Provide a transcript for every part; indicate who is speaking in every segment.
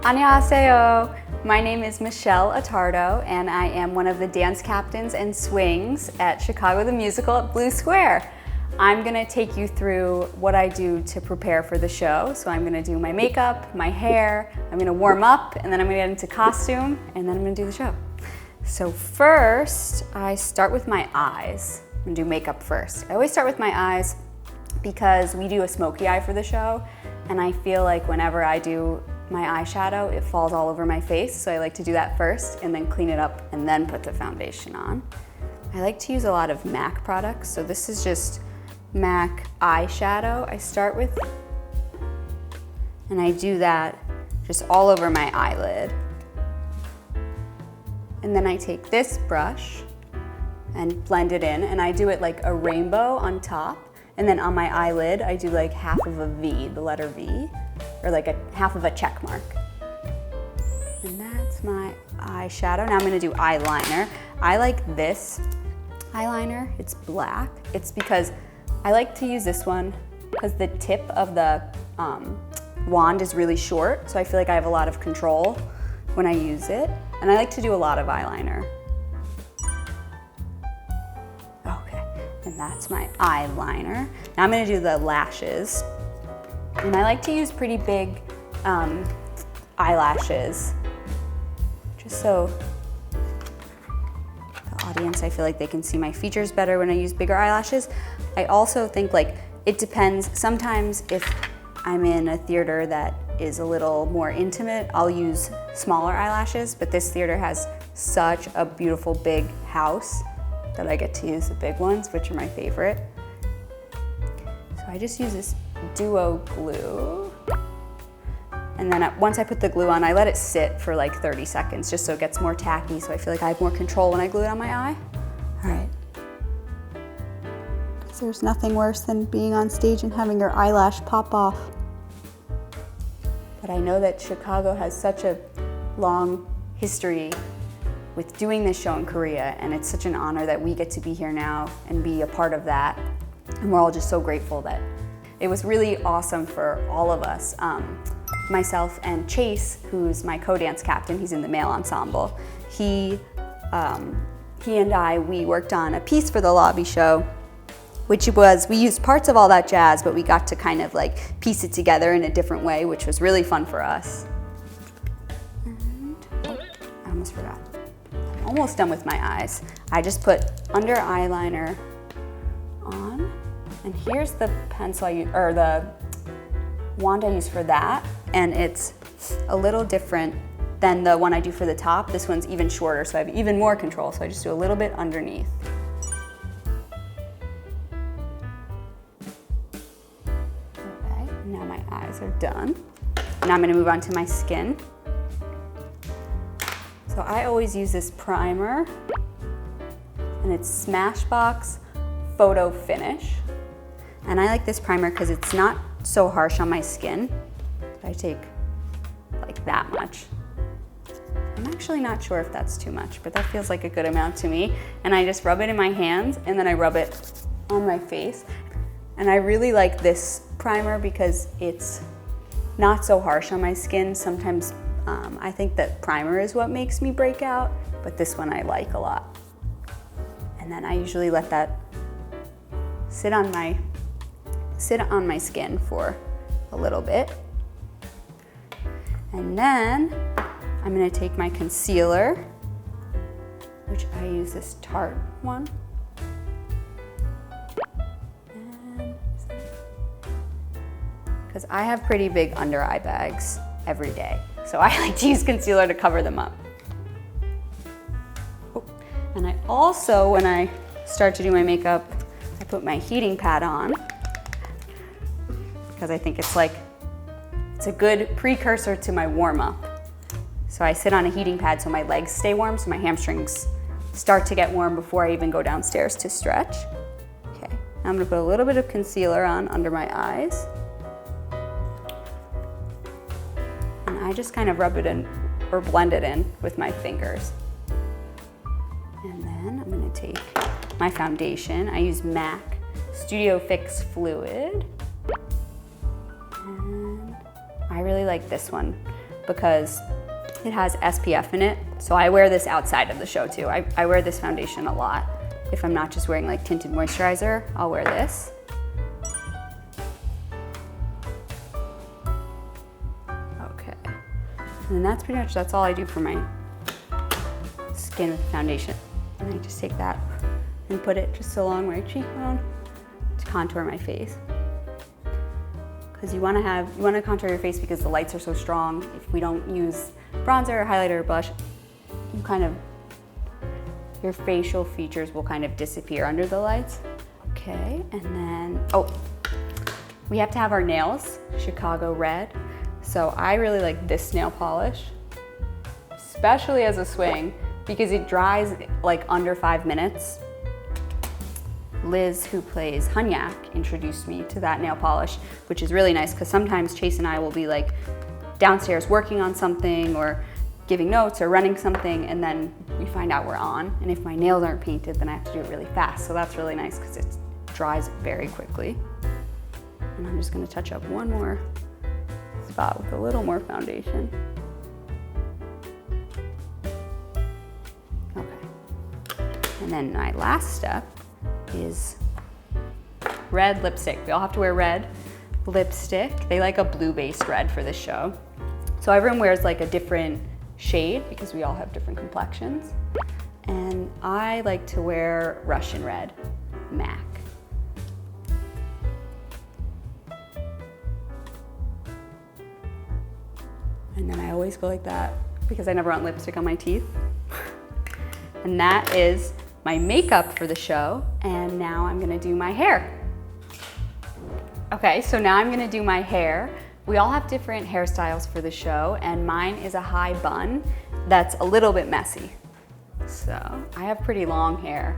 Speaker 1: Annyeonghaseyo. My name is Michelle Attardo, and I am one of the dance captains and swings at Chicago the Musical at Blue Square. I'm gonna take you through what I do to prepare for the show. So I'm gonna do my makeup, my hair, I'm gonna warm up, and then I'm gonna get into costume, and then I'm gonna do the show. So first, I start with my eyes. I'm gonna do makeup first. I always start with my eyes because we do a smoky eye for the show, and I feel like whenever I do my eyeshadow, it falls all over my face, so I like to do that first and then clean it up and then put the foundation on. I like to use a lot of MAC products, so this is just MAC eyeshadow I start with, and I do that just all over my eyelid. And then I take this brush and blend it in, and I do it like a rainbow on top, and then on my eyelid I do like half of a V, the letter V, or like a half of a check mark. And that's my eyeshadow. Now I'm gonna do eyeliner. I like this eyeliner, it's black. It's because I like to use this one because the tip of the wand is really short, so I feel like I have a lot of control when I use it. And I like to do a lot of eyeliner. Okay, and that's my eyeliner. Now I'm gonna do the lashes. And I like to use pretty big eyelashes, just so the audience, I feel like they can see my features better when I use bigger eyelashes. I also think like it depends. Sometimes if I'm in a theater that is a little more intimate, I'll use smaller eyelashes, but this theater has such a beautiful big house that I get to use the big ones, which are my favorite. So I just use this duo glue, and then once I put the glue on, I let it sit for like 30 seconds just so it gets more tacky, so I feel like I have more control when I glue it on my eye. All right. Because there's nothing worse than being on stage and having your eyelash pop off. But I know that Chicago has such a long history with doing this show in Korea, and it's such an honor that we get to be here now and be a part of that. And we're all just so grateful that it was really awesome for all of us. Myself and Chase, who's my co-dance captain, he's in the male ensemble. He and I, we worked on a piece for the lobby show, which was, we used parts of All That Jazz, but we got to kind of like piece it together in a different way, which was really fun for us. And, oh, I almost forgot. I'm almost done with my eyes. I just put under eyeliner on, and here's the pencil or the wand I use for that, and it's a little different than the one I do for the top. This one's even shorter, so I have even more control, so I just do a little bit underneath. Okay, now my eyes are done. Now I'm gonna move on to my skin. So I always use this primer, and it's Smashbox Photo Finish. And I like this primer because it's not so harsh on my skin. I take like that much. I'm actually not sure if that's too much, but that feels like a good amount to me. And I just rub it in my hands, and then I rub it on my face. And I really like this primer because it's not so harsh on my skin. Sometimes I think that primer is what makes me break out, but this one I like a lot. And then I usually let that sit on my skin for a little bit. And then I'm gonna take my concealer, which I use this Tarte one. Because I have pretty big under eye bags every day, so I like to use concealer to cover them up. Oh. And I also, when I start to do my makeup, I put my heating pad on, because I think it's a good precursor to my warm-up. So I sit on a heating pad so my legs stay warm, so my hamstrings start to get warm before I even go downstairs to stretch. Okay, now I'm gonna put a little bit of concealer on under my eyes. And I just kind of rub it in, or blend it in with my fingers. And then I'm gonna take my foundation. I use MAC Studio Fix Fluid. And I really like this one. because it has SPF in it. So I wear this outside of the show too. I wear this foundation a lot. If I'm not just wearing like tinted moisturizer, I'll wear this. Okay, and that's pretty much, that's all I do for my skin with foundation. And I just take that and put it just along my cheekbone to contour my face. Because you want to contour your face because the lights are so strong. If we don't use bronzer or highlighter or blush, your facial features will kind of disappear under the lights. Okay, and then, oh, we have to have our nails, Chicago Red. So I really like this nail polish, especially as a swing, because it dries like under 5 minutes. Liz, who plays Hunyak, introduced me to that nail polish, which is really nice because sometimes Chase and I will be like downstairs working on something or giving notes or running something, and then we find out we're on. And if my nails aren't painted, then I have to do it really fast. So that's really nice because it dries very quickly. And I'm just gonna touch up one more spot with a little more foundation. Okay. And then my last step is red lipstick. We all have to wear red lipstick. They like a blue-based red for this show. So everyone wears like a different shade because we all have different complexions. And I like to wear Russian red, MAC. And then I always go like that because I never want lipstick on my teeth. And that is my makeup for the show, and now I'm gonna do my hair. Okay, so now I'm gonna do my hair. We all have different hairstyles for the show, and mine is a high bun that's a little bit messy. So I have pretty long hair.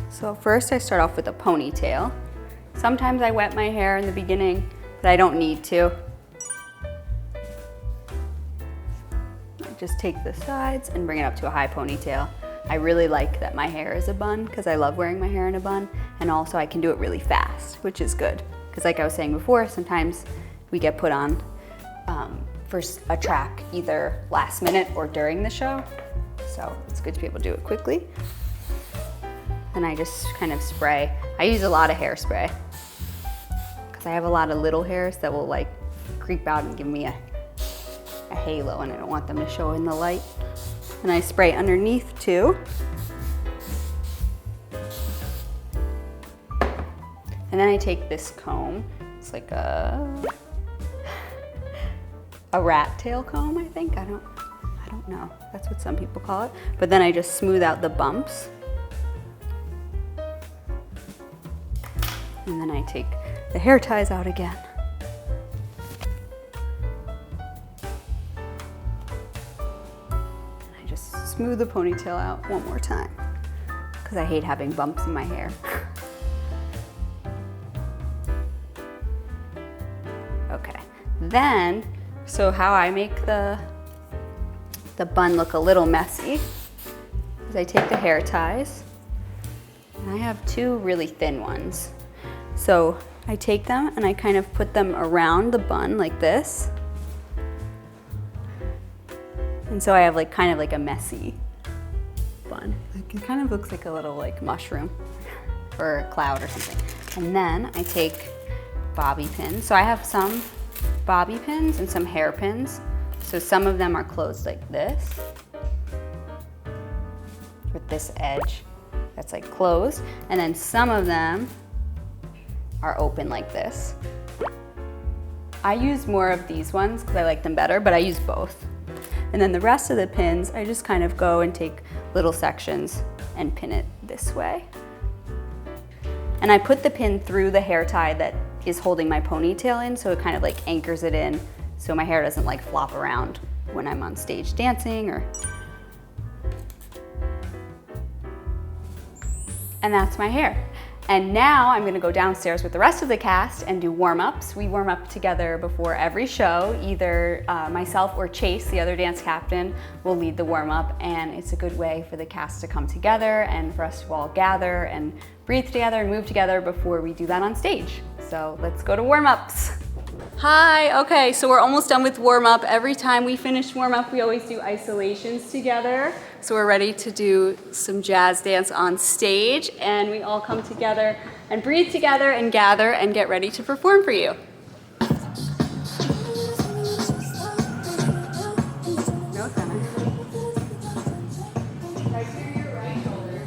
Speaker 1: So first I start off with a ponytail. Sometimes I wet my hair in the beginning, but I don't need to. I just take the sides and bring it up to a high ponytail. I really like that my hair is a bun because I love wearing my hair in a bun, and also I can do it really fast, which is good. Because like I was saying before, sometimes we get put on for a track either last minute or during the show. So it's good to be able to do it quickly. And I just kind of spray. I use a lot of hairspray because I have a lot of little hairs that will like creep out and give me a halo, and I don't want them to show in the light. And I spray underneath too. And then I take this comb. It's like a rat tail comb, I think. I don't know. That's what some people call it. But then I just smooth out the bumps. And then I take the hair ties out again. Smooth the ponytail out one more time because I hate having bumps in my hair. Okay, then, so how I make the bun look a little messy is I take the hair ties, and I have two really thin ones. So I take them and I kind of put them around the bun like this. And so I have like kind of like a messy bun. It kind of looks like a little like mushroom or a cloud or something. And then I take bobby pins. So I have some bobby pins and some hairpins. So some of them are closed like this with this edge that's like closed. And then some of them are open like this. I use more of these ones because I like them better, but I use both. And then the rest of the pins, I just kind of go and take little sections and pin it this way. And I put the pin through the hair tie that is holding my ponytail in, so it kind of like anchors it in so my hair doesn't like flop around when I'm on stage dancing or. And that's my hair. And now I'm gonna go downstairs with the rest of the cast and do warm-ups. We warm up together before every show. Either myself or Chase, the other dance captain, will lead the warm-up, and it's a good way for the cast to come together and for us to all gather and breathe together and move together before we do that on stage. So let's go to warm-ups. Hi, okay, so we're almost done with warm up. Every time we finish warm up, we always do isolations together. So we're ready to do some jazz dance on stage, and we all come together and breathe together and gather and get ready to perform for you. No, Sana. Right through your right shoulder.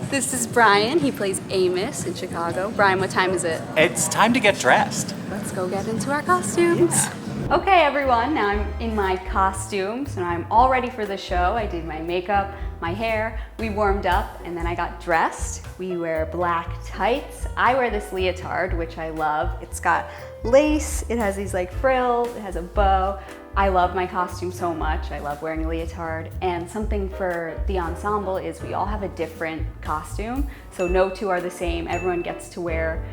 Speaker 1: This is Brian. He plays Amos in Chicago. Brian, what time is it?
Speaker 2: It's time to get dressed.
Speaker 1: Let's go get into our costumes. Yeah. Okay, everyone, now I'm in my costumes and I'm all ready for the show. I did my makeup, my hair, we warmed up, and then I got dressed. We wear black tights. I wear this leotard, which I love. It's got lace, it has these like frills, it has a bow. I love my costume so much. I love wearing a leotard. And something for the ensemble is we all have a different costume. So no two are the same. Everyone gets to wear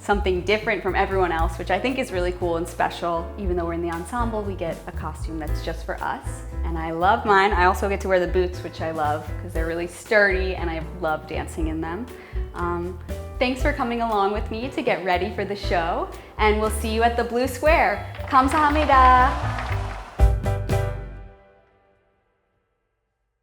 Speaker 1: something different from everyone else, which I think is really cool and special. Even though we're in the ensemble, we get a costume that's just for us. And I love mine. I also get to wear the boots, which I love because they're really sturdy and I love dancing in them. Thanks for coming along with me to get ready for the show. And we'll see you at the Blue Square. 감사합니다.